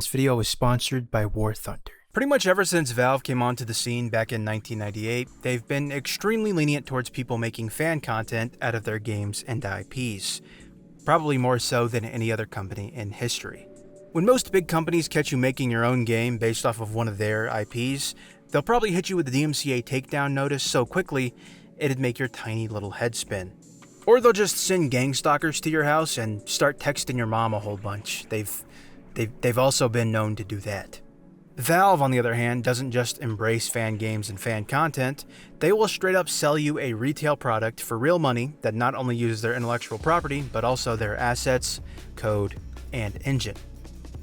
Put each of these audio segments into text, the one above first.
this video is sponsored by War Thunder. Pretty much ever since Valve came onto the scene back in 1998, they've been extremely lenient towards people making fan content out of their games and IPs. Probably more so than any other company in history. When most big companies catch you making your own game based off of one of their IPs, they'll probably hit you with the DMCA takedown notice so quickly, it'd make your tiny little head spin. Or they'll just send gang stalkers to your house and start texting your mom a whole bunch. They've also been known to do that. Valve, on the other hand, doesn't just embrace fan games and fan content, they will straight up sell you a retail product for real money that not only uses their intellectual property, but also their assets, code, and engine.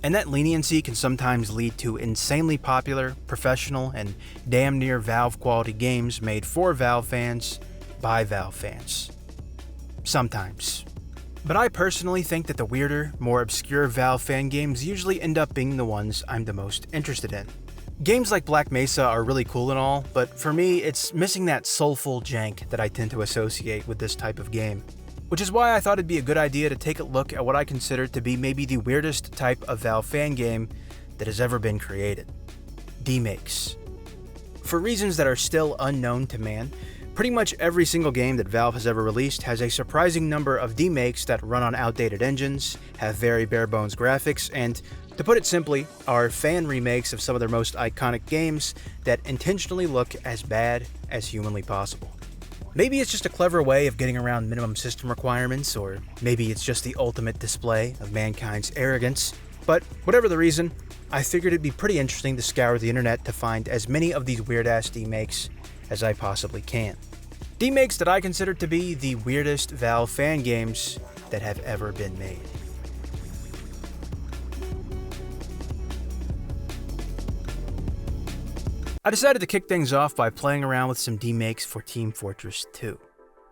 And that leniency can sometimes lead to insanely popular, professional, and damn near Valve quality games made for Valve fans, by Valve fans. Sometimes. But I personally think that the weirder, more obscure Valve fan games usually end up being the ones I'm the most interested in. Games like Black Mesa are really cool and all, but for me, it's missing that soulful jank that I tend to associate with this type of game. Which is why I thought it'd be a good idea to take a look at what I consider to be maybe the weirdest type of Valve fan game that has ever been created. Demakes. For reasons that are still unknown to man, pretty much every single game that Valve has ever released has a surprising number of demakes that run on outdated engines, have very bare-bones graphics, and, to put it simply, are fan remakes of some of their most iconic games that intentionally look as bad as humanly possible. Maybe it's just a clever way of getting around minimum system requirements, or maybe it's just the ultimate display of mankind's arrogance, but whatever the reason, I figured it'd be pretty interesting to scour the internet to find as many of these weird-ass demakes as I possibly can. Demakes that I consider to be the weirdest Valve fan games that have ever been made. I decided to kick things off by playing around with some demakes for Team Fortress 2.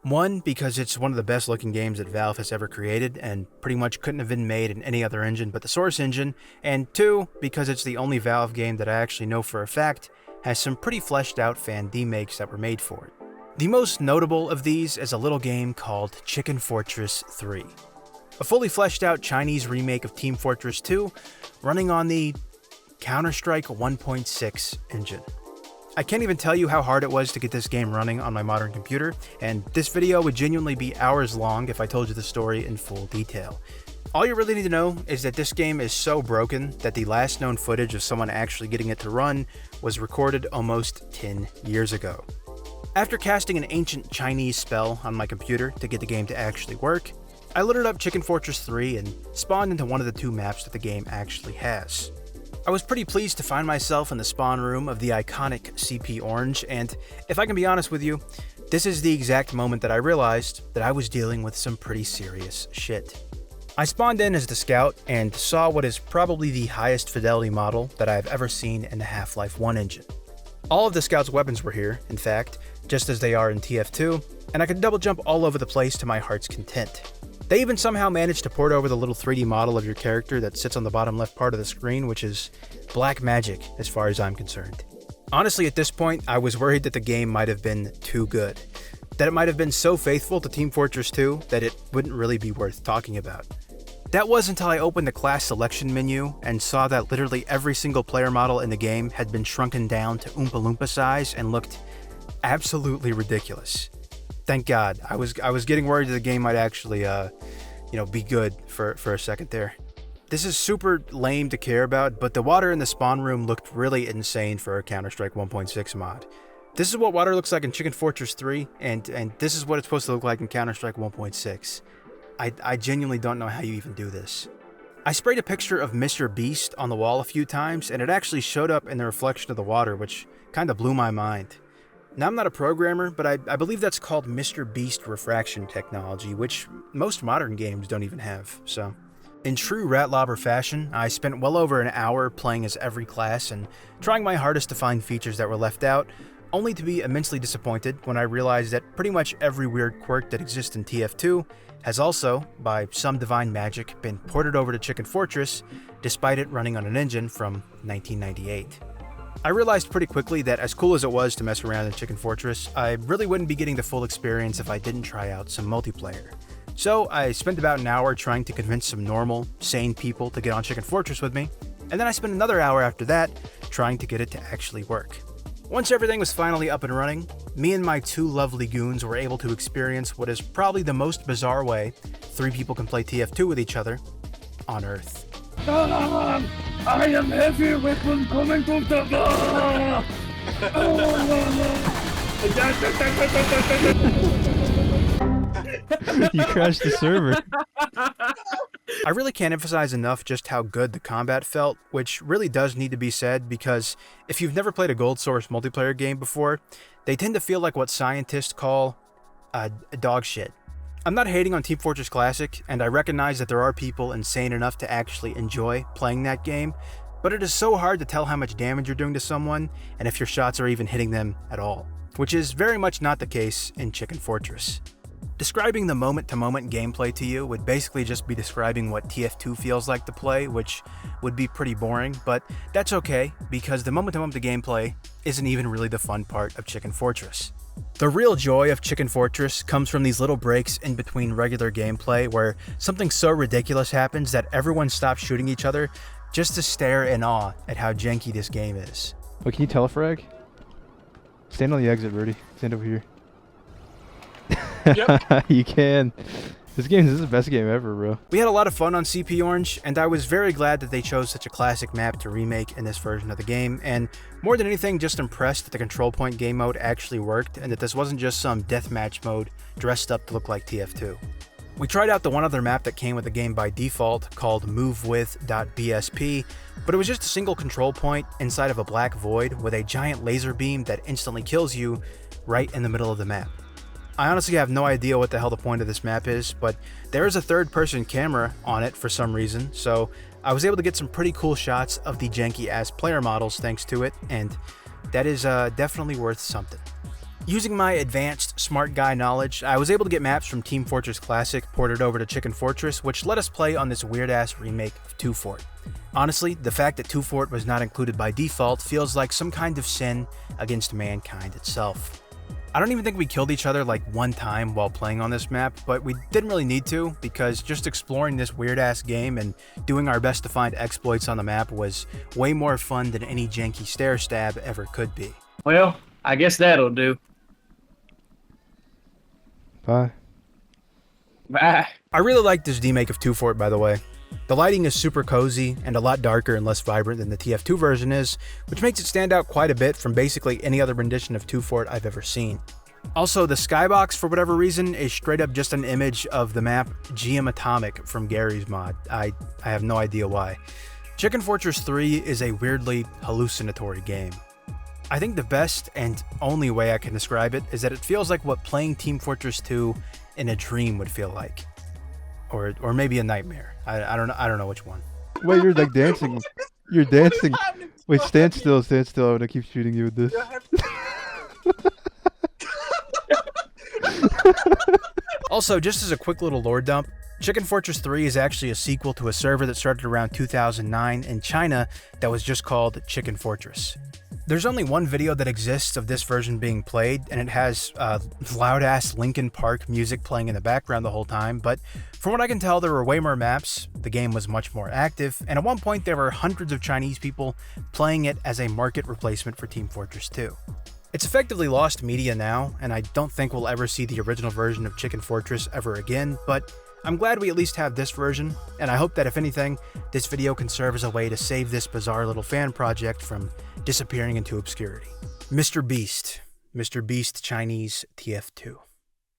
One, because it's one of the best looking games that Valve has ever created and pretty much couldn't have been made in any other engine but the Source engine, and two, because it's the only Valve game that I actually know for a fact has some pretty fleshed out fan demakes that were made for it. The most notable of these is a little game called Chicken Fortress 3. A fully fleshed out Chinese remake of Team Fortress 2 running on the Counter-Strike 1.6 engine. I can't even tell you how hard it was to get this game running on my modern computer, and this video would genuinely be hours long if I told you the story in full detail. All you really need to know is that this game is so broken that the last known footage of someone actually getting it to run was recorded almost 10 years ago. After casting an ancient Chinese spell on my computer to get the game to actually work, I loaded up Chicken Fortress 3 and spawned into one of the two maps that the game actually has. I was pretty pleased to find myself in the spawn room of the iconic CP Orange, and if I can be honest with you, this is the exact moment that I realized that I was dealing with some pretty serious shit. I spawned in as the scout and saw what is probably the highest fidelity model that I've ever seen in the Half-Life 1 engine. All of the scout's weapons were here, in fact, just as they are in TF2, and I could double jump all over the place to my heart's content. They even somehow managed to port over the little 3D model of your character that sits on the bottom left part of the screen, which is black magic as far as I'm concerned. Honestly, at this point, I was worried that the game might have been too good. That it might have been so faithful to Team Fortress 2 that it wouldn't really be worth talking about. That was until I opened the class selection menu and saw that literally every single player model in the game had been shrunken down to Oompa Loompa size and looked absolutely ridiculous. Thank God. I was getting worried that the game might actually, be good for a second there. This is super lame to care about, but the water in the spawn room looked really insane for a Counter-Strike 1.6 mod. This is what water looks like in Chicken Fortress 3, and this is what it's supposed to look like in Counter-Strike 1.6. I genuinely don't know how you even do this. I sprayed a picture of Mr. Beast on the wall a few times, and it actually showed up in the reflection of the water, which kind of blew my mind. Now, I'm not a programmer, but I believe that's called Mr. Beast refraction technology, which most modern games don't even have, so. In true Ratlobber fashion, I spent well over an hour playing as every class and trying my hardest to find features that were left out, only to be immensely disappointed when I realized that pretty much every weird quirk that exists in TF2 has also, by some divine magic, been ported over to Chicken Fortress, despite it running on an engine from 1998. I realized pretty quickly that as cool as it was to mess around in Chicken Fortress, I really wouldn't be getting the full experience if I didn't try out some multiplayer. So I spent about an hour trying to convince some normal, sane people to get on Chicken Fortress with me, and then I spent another hour after that trying to get it to actually work. Once everything was finally up and running, me and my 2 lovely goons were able to experience what is probably the most bizarre way 3 people can play TF2 with each other on Earth. I am heavy weapon coming from the bar! You crashed the server. I really can't emphasize enough just how good the combat felt, which really does need to be said because if you've never played a Gold Source multiplayer game before, they tend to feel like what scientists call dog shit. I'm not hating on Team Fortress Classic, and I recognize that there are people insane enough to actually enjoy playing that game, but it is so hard to tell how much damage you're doing to someone and if your shots are even hitting them at all, which is very much not the case in Chicken Fortress. Describing the moment-to-moment gameplay to you would basically just be describing what TF2 feels like to play, which would be pretty boring, but that's okay, because the moment-to-moment gameplay isn't even really the fun part of Chicken Fortress. The real joy of Chicken Fortress comes from these little breaks in between regular gameplay where something so ridiculous happens that everyone stops shooting each other just to stare in awe at how janky this game is. Wait, can you telefrag? Stand on the exit, Bertie. Stand over here. Yep. You can. This is the best game ever, bro. We had a lot of fun on CP Orange, and I was very glad that they chose such a classic map to remake in this version of the game, and more than anything, just impressed that the control point game mode actually worked, and that this wasn't just some deathmatch mode dressed up to look like TF2. We tried out the one other map that came with the game by default, called movewith.bsp, but it was just a single control point inside of a black void with a giant laser beam that instantly kills you right in the middle of the map. I honestly have no idea what the hell the point of this map is, but there is a third-person camera on it for some reason, so I was able to get some pretty cool shots of the janky-ass player models thanks to it, and that is definitely worth something. Using my advanced smart guy knowledge, I was able to get maps from Team Fortress Classic ported over to Chicken Fortress, which let us play on this weird-ass remake of 2 Fort. Honestly, the fact that 2 Fort was not included by default feels like some kind of sin against mankind itself. I don't even think we killed each other like one time while playing on this map, but we didn't really need to because just exploring this weird-ass game and doing our best to find exploits on the map was way more fun than any janky stair stab ever could be. Well, I guess that'll do. Bye. Bye. I really like this demake of 2 Fort, by the way. The lighting is super cozy and a lot darker and less vibrant than the TF2 version is, which makes it stand out quite a bit from basically any other rendition of 2 Fort I've ever seen. Also, the skybox, for whatever reason, is straight up just an image of the map GM Atomic from Gary's mod. I have no idea why. Chicken Fortress 3 is a weirdly hallucinatory game. I think the best and only way I can describe it is that it feels like what playing Team Fortress 2 in a dream would feel like. Or maybe a nightmare. I don't know which one. Wait, you're like dancing. You're dancing. Wait, stand still, stand still. I'm gonna keep shooting you with this. Also, just as a quick little lore dump, Chicken Fortress 3 is actually a sequel to a server that started around 2009 in China that was just called Chicken Fortress. There's only one video that exists of this version being played, and it has loud-ass Linkin Park music playing in the background the whole time, but from what I can tell, there were way more maps, the game was much more active, and at one point there were hundreds of Chinese people playing it as a market replacement for Team Fortress 2. It's effectively lost media now, and I don't think we'll ever see the original version of Chicken Fortress ever again, but I'm glad we at least have this version, and I hope that if anything, this video can serve as a way to save this bizarre little fan project from disappearing into obscurity. Mr. Beast Chinese TF2.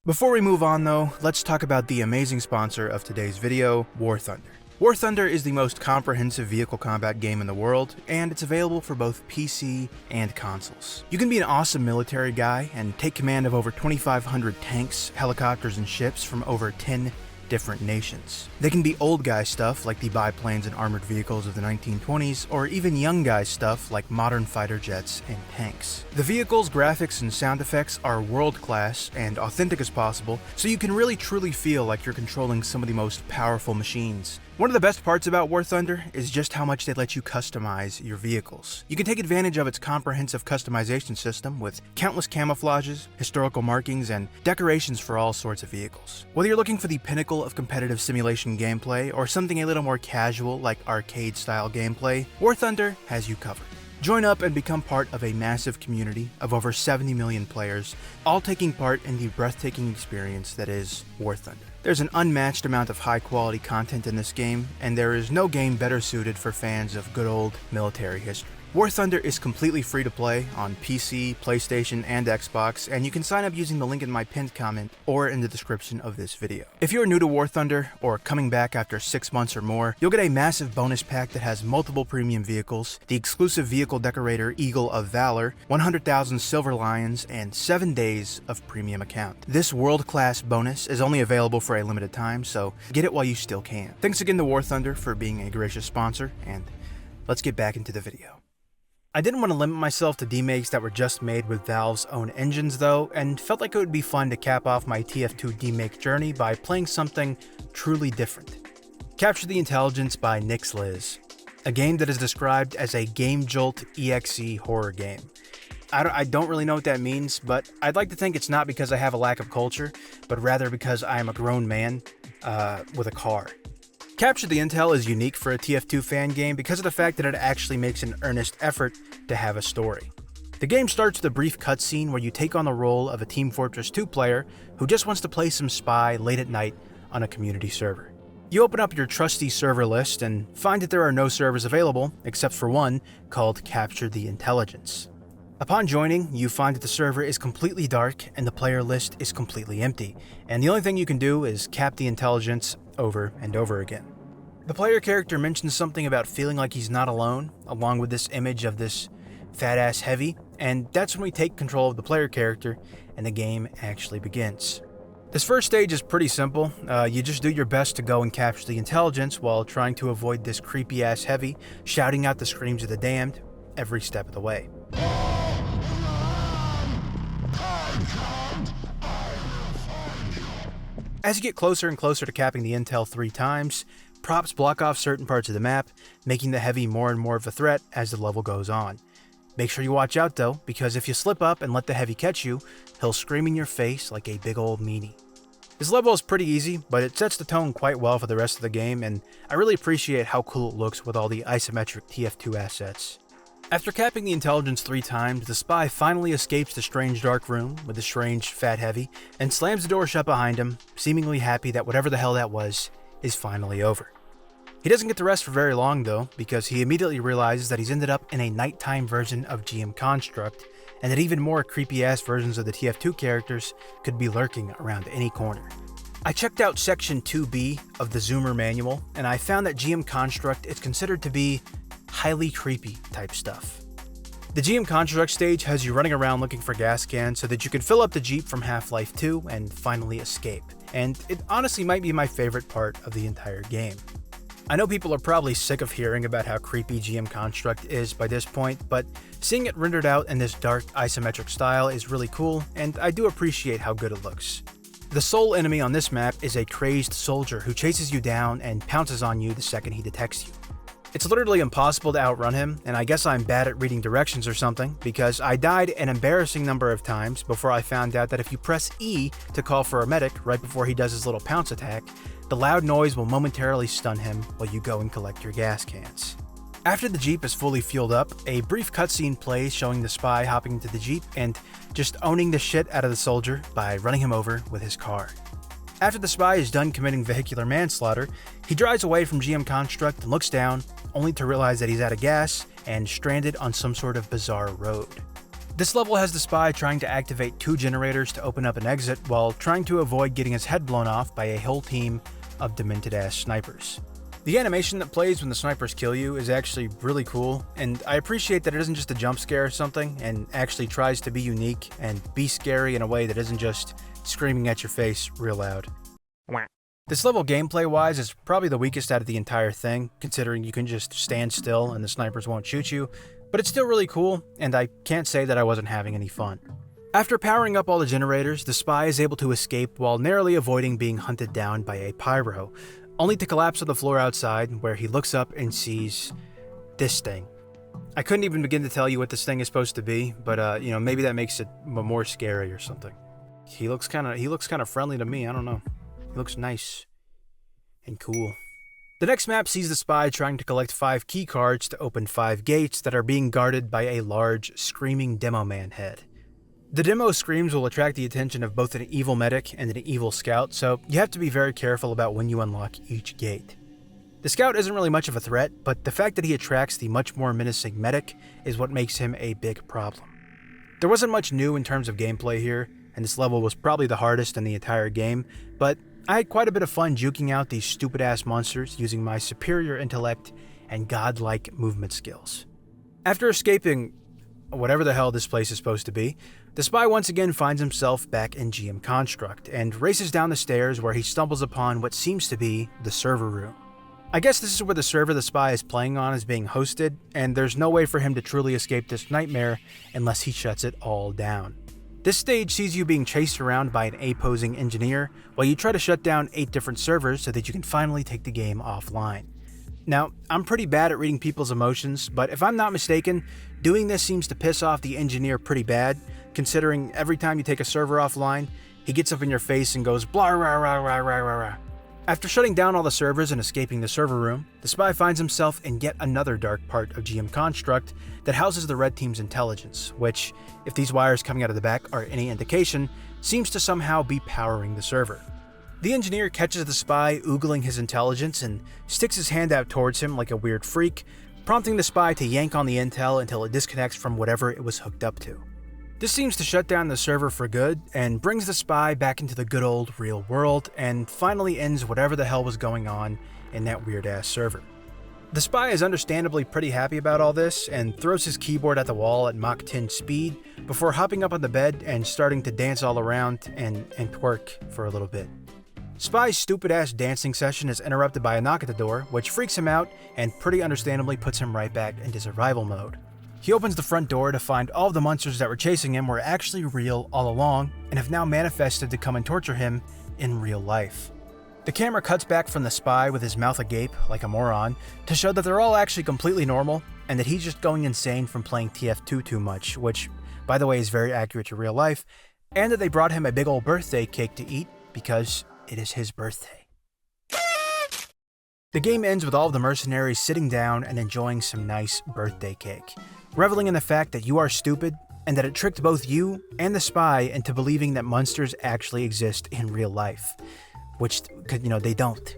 Before we move on though, let's talk about the amazing sponsor of today's video, War Thunder. War Thunder is the most comprehensive vehicle combat game in the world, and it's available for both PC and consoles. You can be an awesome military guy and take command of over 2,500 tanks, helicopters, and ships from over 10 different nations. They can be old guy stuff like the biplanes and armored vehicles of the 1920s, or even young guy stuff like modern fighter jets and tanks. The vehicles, graphics, and sound effects are world class and authentic as possible, so you can really truly feel like you're controlling some of the most powerful machines. One of the best parts about War Thunder is just how much they let you customize your vehicles. You can take advantage of its comprehensive customization system with countless camouflages, historical markings, and decorations for all sorts of vehicles. Whether you're looking for the pinnacle style of competitive simulation gameplay or something a little more casual like arcade-style gameplay, War Thunder has you covered. Join up and become part of a massive community of over 70 million players, all taking part in the breathtaking experience that is War Thunder. There's an unmatched amount of high-quality content in this game, and there is no game better suited for fans of good old military history. War Thunder is completely free to play on PC, PlayStation, and Xbox, and you can sign up using the link in my pinned comment or in the description of this video. If you're new to War Thunder, or coming back after 6 months or more, you'll get a massive bonus pack that has multiple premium vehicles, the exclusive vehicle decorator Eagle of Valor, 100,000 Silver Lions, and 7 days of premium account. This world-class bonus is only available for a limited time, so get it while you still can. Thanks again to War Thunder for being a gracious sponsor, and let's get back into the video. I didn't want to limit myself to demakes that were just made with Valve's own engines though, and felt like it would be fun to cap off my TF2 demake journey by playing something truly different. Capture the Intelligence by Nix Liz, a game that is described as a Game Jolt EXE horror game. I don't really know what that means, but I'd like to think it's not because I have a lack of culture, but rather because I am a grown man with a car. Capture the Intel is unique for a TF2 fan game because of the fact that it actually makes an earnest effort to have a story. The game starts with a brief cutscene where you take on the role of a Team Fortress 2 player who just wants to play some spy late at night on a community server. You open up your trusty server list and find that there are no servers available except for one called Capture the Intelligence. Upon joining, you find that the server is completely dark and the player list is completely empty, and the only thing you can do is cap the intelligence over and over again. The player character mentions something about feeling like he's not alone, along with this image of this fat-ass heavy, and that's when we take control of the player character and the game actually begins. This first stage is pretty simple. You just do your best to go and capture the intelligence while trying to avoid this creepy-ass heavy shouting out the screams of the damned every step of the way. As you get closer and closer to capping the intel 3 times, props block off certain parts of the map, making the heavy more and more of a threat as the level goes on. Make sure you watch out though, because if you slip up and let the heavy catch you, he'll scream in your face like a big old meanie. This level is pretty easy, but it sets the tone quite well for the rest of the game, and I really appreciate how cool it looks with all the isometric TF2 assets. After capping the intelligence 3 times, the spy finally escapes the strange dark room with the strange fat heavy and slams the door shut behind him, seemingly happy that whatever the hell that was is finally over. He doesn't get to rest for very long though, because he immediately realizes that he's ended up in a nighttime version of GM Construct, and that even more creepy ass versions of the TF2 characters could be lurking around any corner. I checked out section 2B of the Zoomer manual, and I found that GM Construct is considered to be highly creepy type stuff. The GM Construct stage has you running around looking for gas cans so that you can fill up the Jeep from Half-Life 2 and finally escape, and it honestly might be my favorite part of the entire game. I know people are probably sick of hearing about how creepy GM Construct is by this point, but seeing it rendered out in this dark isometric style is really cool, and I do appreciate how good it looks. The sole enemy on this map is a crazed soldier who chases you down and pounces on you the second he detects you. It's literally impossible to outrun him, and I guess I'm bad at reading directions or something, because I died an embarrassing number of times before I found out that if you press E to call for a medic right before he does his little pounce attack, the loud noise will momentarily stun him while you go and collect your gas cans. After the Jeep is fully fueled up, a brief cutscene plays showing the spy hopping into the Jeep and just owning the shit out of the soldier by running him over with his car. After the spy is done committing vehicular manslaughter, he drives away from GM Construct and looks down, only to realize that he's out of gas and stranded on some sort of bizarre road. This level has the spy trying to activate 2 generators to open up an exit while trying to avoid getting his head blown off by a whole team of demented-ass snipers. The animation that plays when the snipers kill you is actually really cool, and I appreciate that it isn't just a jump scare or something, and actually tries to be unique and be scary in a way that isn't just screaming at your face real loud. This level gameplay-wise is probably the weakest out of the entire thing, considering you can just stand still and the snipers won't shoot you, but it's still really cool, and I can't say that I wasn't having any fun. After powering up all the generators, the spy is able to escape while narrowly avoiding being hunted down by a pyro, only to collapse on the floor outside, where he looks up and sees this thing. I couldn't even begin to tell you what this thing is supposed to be, but maybe that makes it more scary or something. He looks kind of friendly to me, I don't know. He looks nice. and cool. The next map sees the spy trying to collect 5 key cards to open 5 gates that are being guarded by a large, screaming demo man head. The demo screams will attract the attention of both an evil medic and an evil scout, so you have to be very careful about when you unlock each gate. The scout isn't really much of a threat, but the fact that he attracts the much more menacing medic is what makes him a big problem. There wasn't much new in terms of gameplay here, and this level was probably the hardest in the entire game, but I had quite a bit of fun juking out these stupid-ass monsters using my superior intellect and godlike movement skills. After escaping whatever the hell this place is supposed to be, the spy once again finds himself back in GM Construct and races down the stairs where he stumbles upon what seems to be the server room. I guess this is where the server the spy is playing on is being hosted, and there's no way for him to truly escape this nightmare unless he shuts it all down. This stage sees you being chased around by an opposing engineer while you try to shut down 8 different servers so that you can finally take the game offline. Now, I'm pretty bad at reading people's emotions, but if I'm not mistaken, doing this seems to piss off the engineer pretty bad, considering every time you take a server offline, he gets up in your face and goes blah rah rah rah rah rah rah. After shutting down all the servers and escaping the server room, the spy finds himself in yet another dark part of GM Construct that houses the red team's intelligence, which, if these wires coming out of the back are any indication, seems to somehow be powering the server. The engineer catches the spy oogling his intelligence and sticks his hand out towards him like a weird freak, prompting the spy to yank on the intel until it disconnects from whatever it was hooked up to. This seems to shut down the server for good and brings the spy back into the good old real world and finally ends whatever the hell was going on in that weird-ass server. The spy is understandably pretty happy about all this and throws his keyboard at the wall at Mach 10 speed before hopping up on the bed and starting to dance all around and twerk for a little bit. Spy's stupid-ass dancing session is interrupted by a knock at the door, which freaks him out and pretty understandably puts him right back into survival mode. He opens the front door to find all of the monsters that were chasing him were actually real all along and have now manifested to come and torture him in real life. The camera cuts back from the spy with his mouth agape like a moron to show that they're all actually completely normal and that he's just going insane from playing TF2 too much, which, by the way, is very accurate to real life, and that they brought him a big old birthday cake to eat because it is his birthday. The game ends with all of the mercenaries sitting down and enjoying some nice birthday cake, reveling in the fact that you are stupid and that it tricked both you and the spy into believing that monsters actually exist in real life, which, they don't.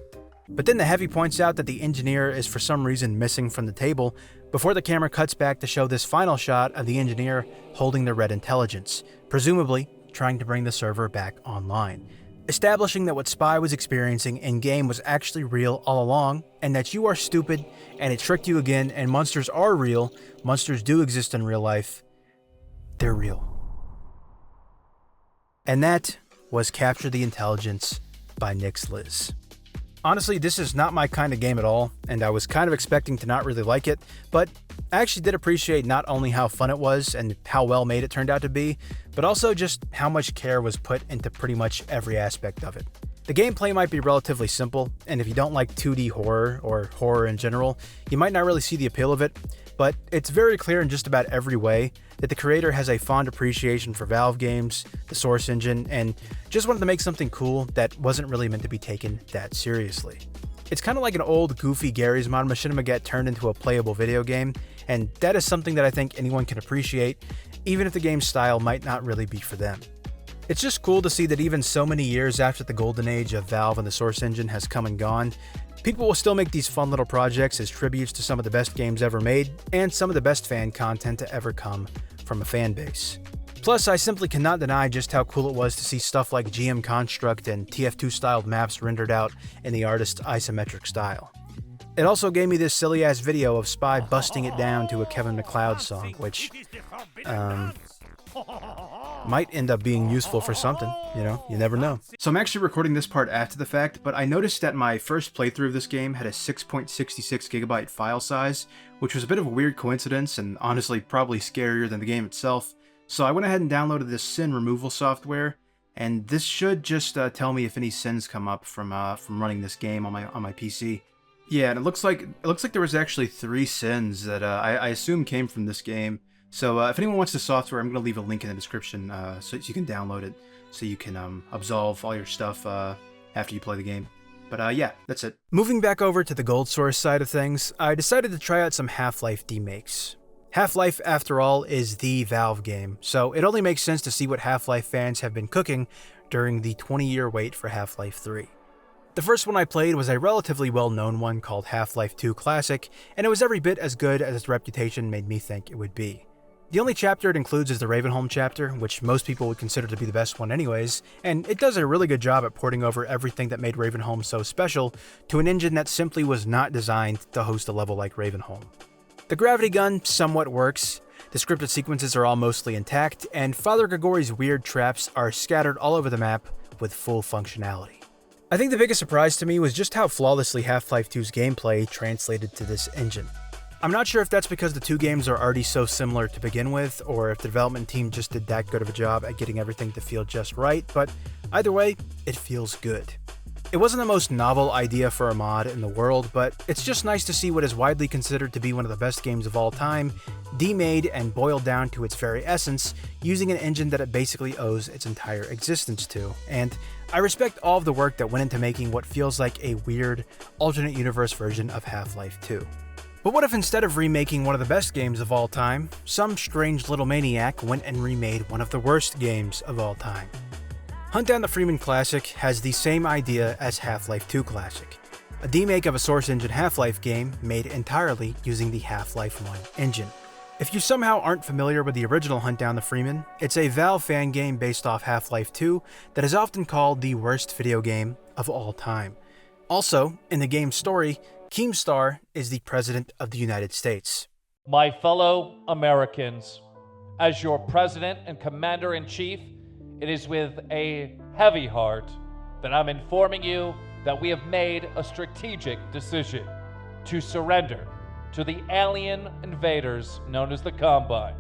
But then the heavy points out that the engineer is for some reason missing from the table before the camera cuts back to show this final shot of the engineer holding the red intelligence, presumably trying to bring the server back online, establishing that what Spy was experiencing in-game was actually real all along, and that you are stupid, and it tricked you again, and monsters are real, monsters do exist in real life, they're real. And that was Capture the Intelligence by Nix Liz. Honestly, this is not my kind of game at all, and I was kind of expecting to not really like it, but I actually did appreciate not only how fun it was and how well made it turned out to be, but also just how much care was put into pretty much every aspect of it. The gameplay might be relatively simple, and if you don't like 2D horror or horror in general, you might not really see the appeal of it, but it's very clear in just about every way that the creator has a fond appreciation for Valve games, the Source engine, and just wanted to make something cool that wasn't really meant to be taken that seriously. It's kind of like an old goofy Garry's Mod Machinima get turned into a playable video game, and that is something that I think anyone can appreciate, even if the game's style might not really be for them. It's just cool to see that even so many years after the golden age of Valve and the Source engine has come and gone, people will still make these fun little projects as tributes to some of the best games ever made and some of the best fan content to ever come from a fan base. Plus, I simply cannot deny just how cool it was to see stuff like GM Construct and TF2 styled maps rendered out in the artist's isometric style. It also gave me this silly ass video of Spy busting it down to a Kevin MacLeod song, which, might end up being useful for something, you never know. So I'm actually recording this part after the fact, but I noticed that my first playthrough of this game had a 6.66 gigabyte file size, which was a bit of a weird coincidence and honestly probably scarier than the game itself. So I went ahead and downloaded this sin removal software, and this should just tell me if any sins come up from running this game on my PC. Yeah, and it looks like there was actually 3 sins that I assume came from this game. So if anyone wants the software, I'm going to leave a link in the description so you can download it, so you can absolve all your stuff after you play the game. But yeah, that's it. Moving back over to the gold source side of things, I decided to try out some Half-Life demakes. Half-Life, after all, is the Valve game, so it only makes sense to see what Half-Life fans have been cooking during the 20-year wait for Half-Life 3. The first one I played was a relatively well-known one called Half-Life 2 Classic, and it was every bit as good as its reputation made me think it would be. The only chapter it includes is the Ravenholm chapter, which most people would consider to be the best one anyways, and it does a really good job at porting over everything that made Ravenholm so special to an engine that simply was not designed to host a level like Ravenholm. The gravity gun somewhat works, the scripted sequences are all mostly intact, and Father Gregori's weird traps are scattered all over the map with full functionality. I think the biggest surprise to me was just how flawlessly Half-Life 2's gameplay translated to this engine. I'm not sure if that's because the two games are already so similar to begin with, or if the development team just did that good of a job at getting everything to feel just right, but either way, it feels good. It wasn't the most novel idea for a mod in the world, but it's just nice to see what is widely considered to be one of the best games of all time, demade and boiled down to its very essence, using an engine that it basically owes its entire existence to. And I respect all of the work that went into making what feels like a weird, alternate universe version of Half-Life 2. But what if instead of remaking one of the best games of all time, some strange little maniac went and remade one of the worst games of all time? Hunt Down the Freeman Classic has the same idea as Half-Life 2 Classic, a demake of a Source Engine Half-Life game made entirely using the Half-Life 1 engine. If you somehow aren't familiar with the original Hunt Down the Freeman, it's a Valve fan game based off Half-Life 2 that is often called the worst video game of all time. Also, in the game's story, Keemstar is the President of the United States. My fellow Americans, as your President and Commander-in-Chief, it is with a heavy heart that I'm informing you that we have made a strategic decision to surrender to the alien invaders known as the Combine.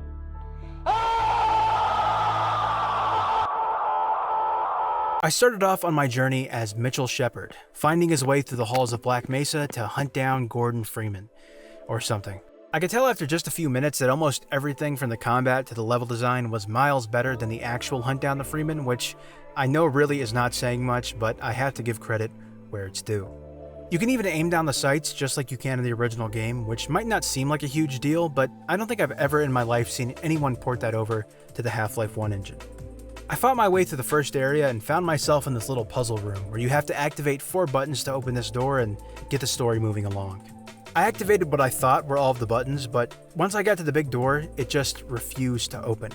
I started off on my journey as Mitchell Shepard, finding his way through the halls of Black Mesa to hunt down Gordon Freeman, or something. I could tell after just a few minutes that almost everything from the combat to the level design was miles better than the actual Hunt Down the Freeman, which I know really is not saying much, but I have to give credit where it's due. You can even aim down the sights just like you can in the original game, which might not seem like a huge deal, but I don't think I've ever in my life seen anyone port that over to the Half-Life 1 engine. I fought my way through the first area and found myself in this little puzzle room where you have to activate 4 buttons to open this door and get the story moving along. I activated what I thought were all of the buttons, but once I got to the big door, it just refused to open.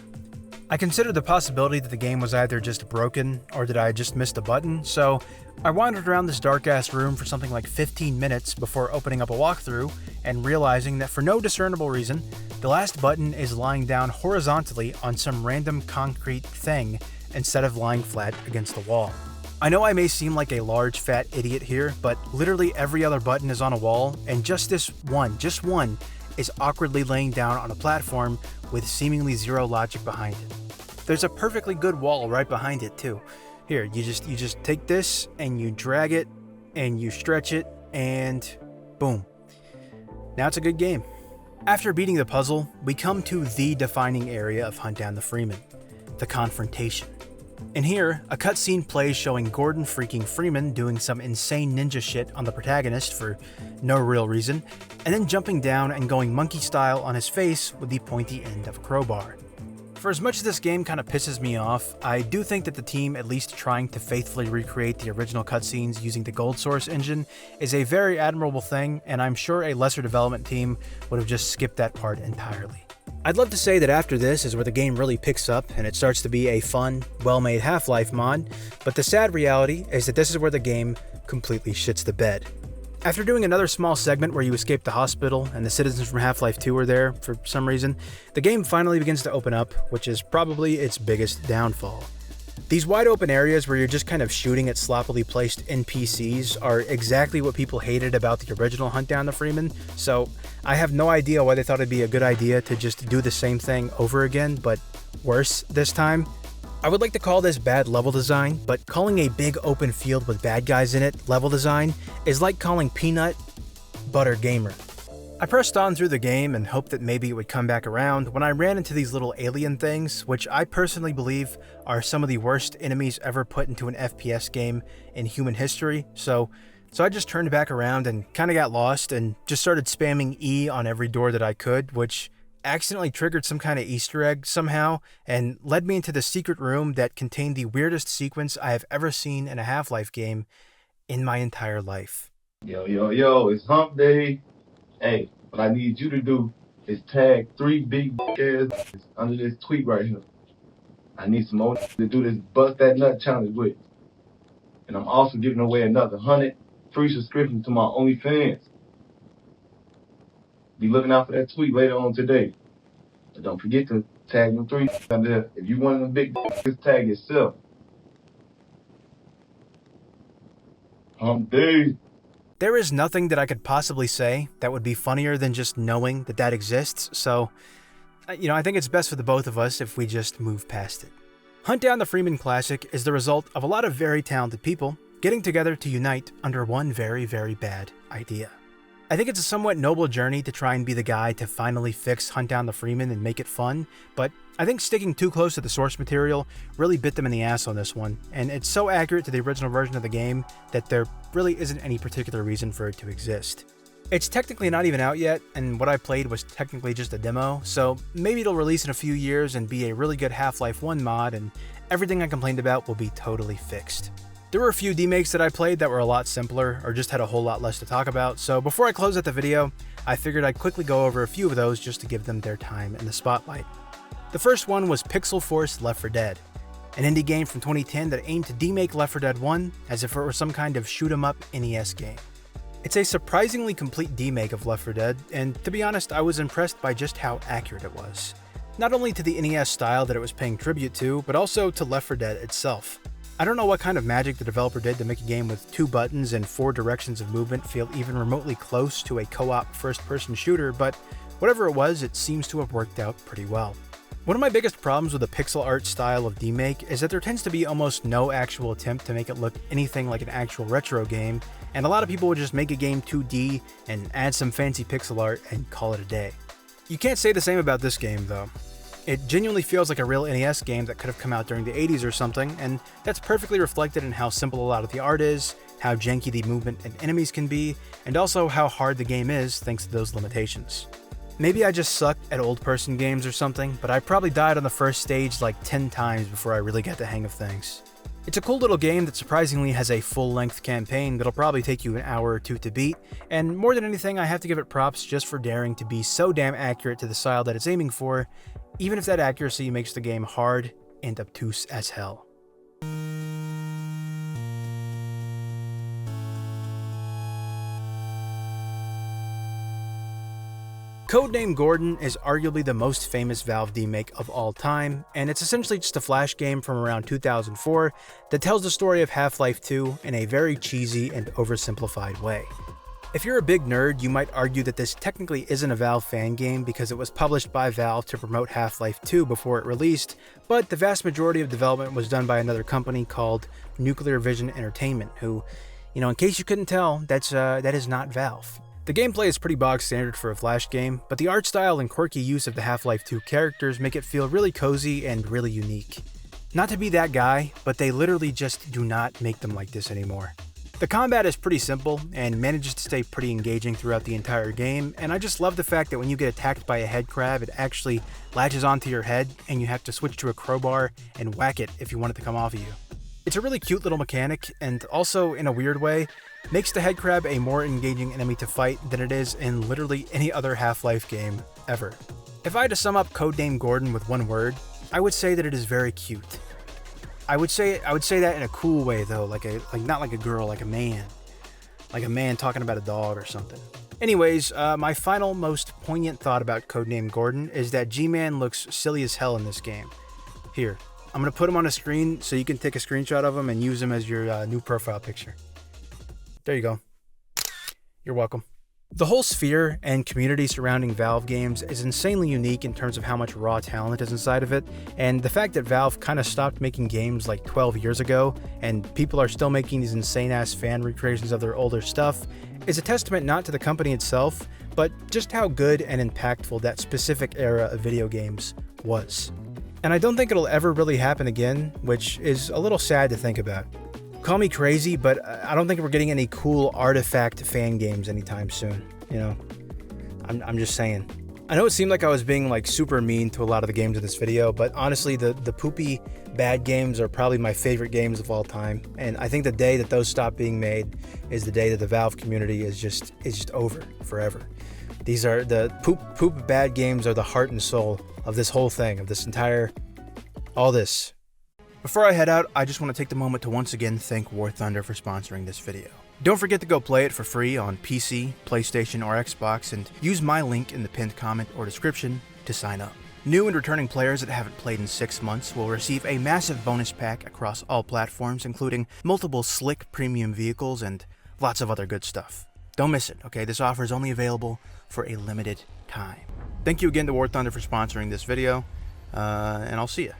I considered the possibility that the game was either just broken or that I had just missed a button, so I wandered around this dark-ass room for something like 15 minutes before opening up a walkthrough and realizing that for no discernible reason, the last button is lying down horizontally on some random concrete thing instead of lying flat against the wall. I know I may seem like a large fat idiot here, but literally every other button is on a wall, and just one, is awkwardly laying down on a platform with seemingly zero logic behind it. There's a perfectly good wall right behind it too. Here, you just take this and you drag it and you stretch it and boom. Now it's a good game. After beating the puzzle, we come to the defining area of Hunt Down the Freeman, the confrontation. In here, a cutscene plays showing Gordon freaking Freeman doing some insane ninja shit on the protagonist for no real reason, and then jumping down and going monkey style on his face with the pointy end of a crowbar. For as much as this game kind of pisses me off, I do think that the team at least trying to faithfully recreate the original cutscenes using the Gold Source engine is a very admirable thing, and I'm sure a lesser development team would have just skipped that part entirely. I'd love to say that after this is where the game really picks up and it starts to be a fun, well-made Half-Life mod, but the sad reality is that this is where the game completely shits the bed. After doing another small segment where you escape the hospital and the citizens from Half-Life 2 are there for some reason, the game finally begins to open up, which is probably its biggest downfall. These wide open areas where you're just kind of shooting at sloppily placed NPCs are exactly what people hated about the original Hunt Down the Freeman, so I have no idea why they thought it'd be a good idea to just do the same thing over again, but worse this time. I would like to call this bad level design, but calling a big open field with bad guys in it level design is like calling Peanut Butter Gamer. I pressed on through the game and hoped that maybe it would come back around when I ran into these little alien things, which I personally believe are some of the worst enemies ever put into an FPS game in human history, so So I just turned back around and kind of got lost and just started spamming E on every door that I could, which accidentally triggered some kind of Easter egg somehow and led me into the secret room that contained the weirdest sequence I have ever seen in a Half-Life game in my entire life. Yo, it's hump day. Hey, what I need you to do is tag 3 big ass under this tweet right here. I need some more to do this bust that nut challenge with. And I'm also giving away another 100 free subscriptions to my OnlyFans. Be looking out for that tweet later on today. But don't forget to tag them 3 under there. If you want them big, just tag yourself. Hump day. There is nothing that I could possibly say that would be funnier than just knowing that that exists, so, I think it's best for the both of us if we just move past it. Hunt Down the Freeman Classic is the result of a lot of very talented people getting together to unite under one very, very bad idea. I think it's a somewhat noble journey to try and be the guy to finally fix Hunt Down the Freeman and make it fun, but I think sticking too close to the source material really bit them in the ass on this one, and it's so accurate to the original version of the game that there really isn't any particular reason for it to exist. It's technically not even out yet, and what I played was technically just a demo, so maybe it'll release in a few years and be a really good Half-Life 1 mod, and everything I complained about will be totally fixed. There were a few demakes that I played that were a lot simpler, or just had a whole lot less to talk about, so before I close out the video, I figured I'd quickly go over a few of those just to give them their time in the spotlight. The first one was Pixel Force Left 4 Dead, an indie game from 2010 that aimed to demake Left 4 Dead 1 as if it were some kind of shoot-'em-up NES game. It's a surprisingly complete demake of Left 4 Dead, and to be honest, I was impressed by just how accurate it was. Not only to the NES style that it was paying tribute to, but also to Left 4 Dead itself. I don't know what kind of magic the developer did to make a game with 2 buttons and 4 directions of movement feel even remotely close to a co-op first-person shooter, but whatever it was, it seems to have worked out pretty well. One of my biggest problems with the pixel art style of demake is that there tends to be almost no actual attempt to make it look anything like an actual retro game, and a lot of people would just make a game 2D and add some fancy pixel art and call it a day. You can't say the same about this game though. It genuinely feels like a real NES game that could have come out during the 80s or something, and that's perfectly reflected in how simple a lot of the art is, how janky the movement and enemies can be, and also how hard the game is thanks to those limitations. Maybe I just suck at old person games or something, but I probably died on the first stage like 10 times before I really got the hang of things. It's a cool little game that surprisingly has a full-length campaign that'll probably take you an hour or 2 to beat, and more than anything I have to give it props just for daring to be so damn accurate to the style that it's aiming for, even if that accuracy makes the game hard and obtuse as hell. Codename Gordon is arguably the most famous Valve demake of all time, and it's essentially just a flash game from around 2004 that tells the story of Half-Life 2 in a very cheesy and oversimplified way. If you're a big nerd, you might argue that this technically isn't a Valve fan game because it was published by Valve to promote Half-Life 2 before it released, but the vast majority of development was done by another company called Nuclear Vision Entertainment, who, in case you couldn't tell, that is not Valve. The gameplay is pretty bog standard for a Flash game, but the art style and quirky use of the Half-Life 2 characters make it feel really cozy and really unique. Not to be that guy, but they literally just do not make them like this anymore. The combat is pretty simple and manages to stay pretty engaging throughout the entire game, and I just love the fact that when you get attacked by a head crab, it actually latches onto your head and you have to switch to a crowbar and whack it if you want it to come off of you. It's a really cute little mechanic, and also, in a weird way, makes the head crab a more engaging enemy to fight than it is in literally any other Half-Life game ever. If I had to sum up Codename Gordon with one word, I would say that it is very cute. I would say that in a cool way though, like not like a girl, like a man talking about a dog or something. Anyways, my final most poignant thought about Codename Gordon is that G-Man looks silly as hell in this game. Here, I'm gonna put him on a screen so you can take a screenshot of him and use him as your new profile picture. There you go. You're welcome. The whole sphere and community surrounding Valve games is insanely unique in terms of how much raw talent is inside of it, and the fact that Valve kind of stopped making games like 12 years ago, and people are still making these insane-ass fan recreations of their older stuff, is a testament not to the company itself, but just how good and impactful that specific era of video games was. And I don't think it'll ever really happen again, which is a little sad to think about. Call me crazy, but I don't think we're getting any cool artifact fan games anytime soon. You know, I'm just saying. I know it seemed like I was being like super mean to a lot of the games in this video, but honestly, the poopy bad games are probably my favorite games of all time. And I think the day that those stop being made is the day that the Valve community is just over forever. These are the poop bad games are the heart and soul of this whole thing, of this entire, all this. Before I head out, I just want to take the moment to once again thank War Thunder for sponsoring this video. Don't forget to go play it for free on PC, PlayStation, or Xbox, and use my link in the pinned comment or description to sign up. New and returning players that haven't played in 6 months will receive a massive bonus pack across all platforms, including multiple slick premium vehicles and lots of other good stuff. Don't miss it, okay? This offer is only available for a limited time. Thank you again to War Thunder for sponsoring this video, and I'll see ya.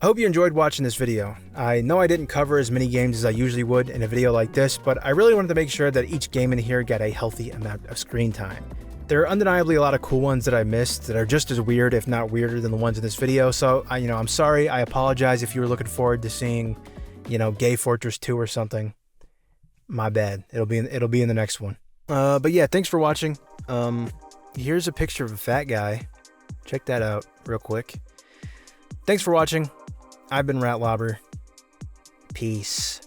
I hope you enjoyed watching this video. I know I didn't cover as many games as I usually would in a video like this, but I really wanted to make sure that each game in here got a healthy amount of screen time. There are undeniably a lot of cool ones that I missed that are just as weird, if not weirder, than the ones in this video, so I'm sorry. I apologize if you were looking forward to seeing, Gay Fortress 2 or something. My bad. It'll be in the next one. But yeah, thanks for watching. Here's a picture of a fat guy. Check that out real quick. Thanks for watching. I've been Rat Lobber. Peace.